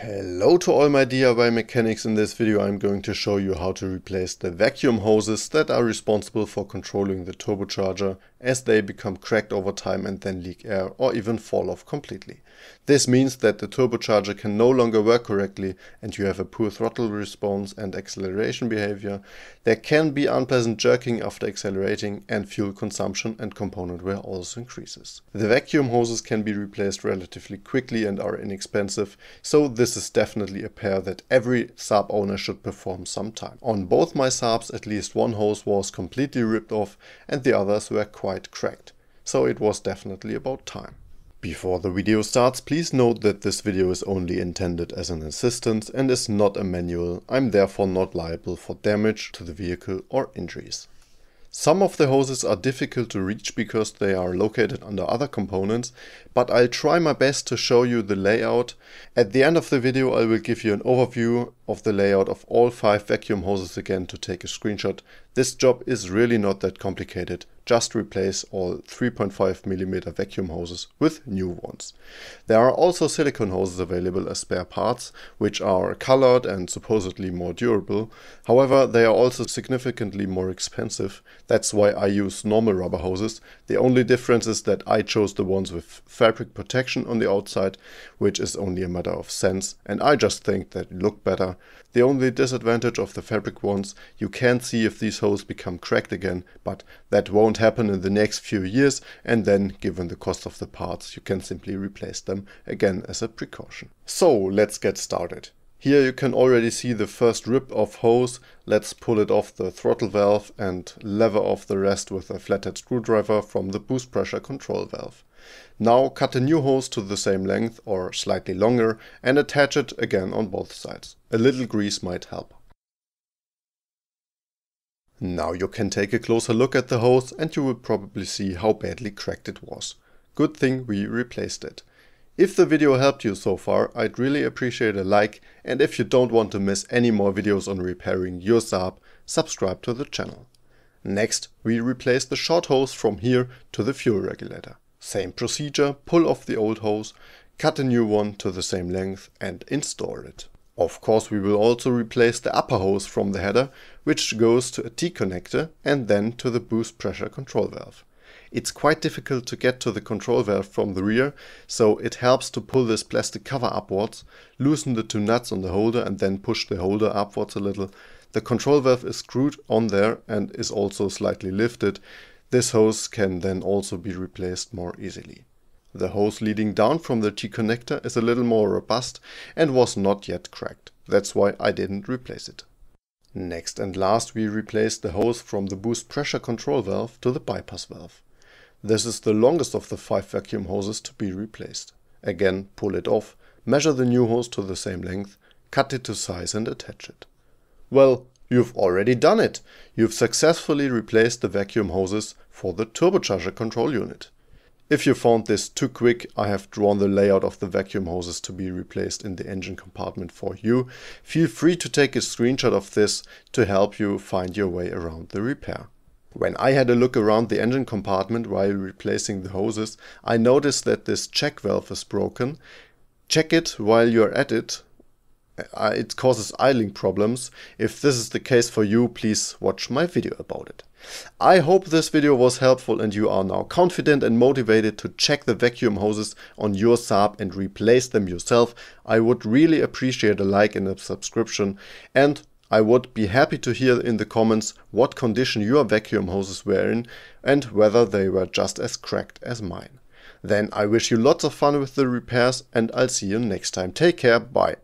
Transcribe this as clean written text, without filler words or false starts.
Hello to all my DIY mechanics. In this video I'm going to show you how to replace the vacuum hoses that are responsible for controlling the turbocharger as they become cracked over time and then leak air or even fall off completely. This means that the turbocharger can no longer work correctly and you have a poor throttle response and acceleration behavior. There can be unpleasant jerking after accelerating, and fuel consumption and component wear also increases. The vacuum hoses can be replaced relatively quickly and are inexpensive, so this is definitely a pair that every Saab owner should perform sometime. On both my Saabs at least one hose was completely ripped off and the others were quite cracked, so it was definitely about time. Before the video starts, please note that this video is only intended as an assistance and is not a manual. I'm therefore not liable for damage to the vehicle or injuries. Some of the hoses are difficult to reach because they are located under other components, but I'll try my best to show you the layout. At the end of the video I will give you an overview of the layout of all 5 vacuum hoses again to take a screenshot. This job is really not that complicated. Just replace all 3.5mm vacuum hoses with new ones. There are also silicone hoses available as spare parts, which are colored and supposedly more durable. However, they are also significantly more expensive. That's why I use normal rubber hoses. The only difference is that I chose the ones with fabric protection on the outside, which is only a matter of sense, and I just think that they look better. The only disadvantage of the fabric ones, you can't see if these hoses become cracked again, but that won't happen in the next few years, and then, given the cost of the parts, you can simply replace them again as a precaution. So let's get started. Here you can already see the first rip of hose. Let's pull it off the throttle valve and lever off the rest with a flathead screwdriver from the boost pressure control valve. Now cut a new hose to the same length or slightly longer and attach it again on both sides. A little grease might help. Now you can take a closer look at the hose and you will probably see how badly cracked it was. Good thing we replaced it. If the video helped you so far, I'd really appreciate a like, and if you don't want to miss any more videos on repairing your Saab, subscribe to the channel. Next, we replace the short hose from here to the fuel regulator. Same procedure, pull off the old hose, cut a new one to the same length and install it. Of course we will also replace the upper hose from the header, which goes to a T-connector and then to the boost pressure control valve. It's quite difficult to get to the control valve from the rear, so it helps to pull this plastic cover upwards, loosen the 2 nuts on the holder and then push the holder upwards a little. The control valve is screwed on there and is also slightly lifted. This hose can then also be replaced more easily. The hose leading down from the T-connector is a little more robust and was not yet cracked. That's why I didn't replace it. Next and last we replace the hose from the boost pressure control valve to the bypass valve. This is the longest of the 5 vacuum hoses to be replaced. Again, pull it off, measure the new hose to the same length, cut it to size and attach it. Well, you've already done it! You've successfully replaced the vacuum hoses for the turbocharger control unit. If you found this too quick, I have drawn the layout of the vacuum hoses to be replaced in the engine compartment for you. Feel free to take a screenshot of this to help you find your way around the repair. When I had a look around the engine compartment while replacing the hoses, I noticed that this check valve is broken. Check it while you're at it. It causes idling problems. If this is the case for you, please watch my video about it. I hope this video was helpful and you are now confident and motivated to check the vacuum hoses on your Saab and replace them yourself. I would really appreciate a like and a subscription, and I would be happy to hear in the comments what condition your vacuum hoses were in and whether they were just as cracked as mine. Then I wish you lots of fun with the repairs and I'll see you next time. Take care, bye.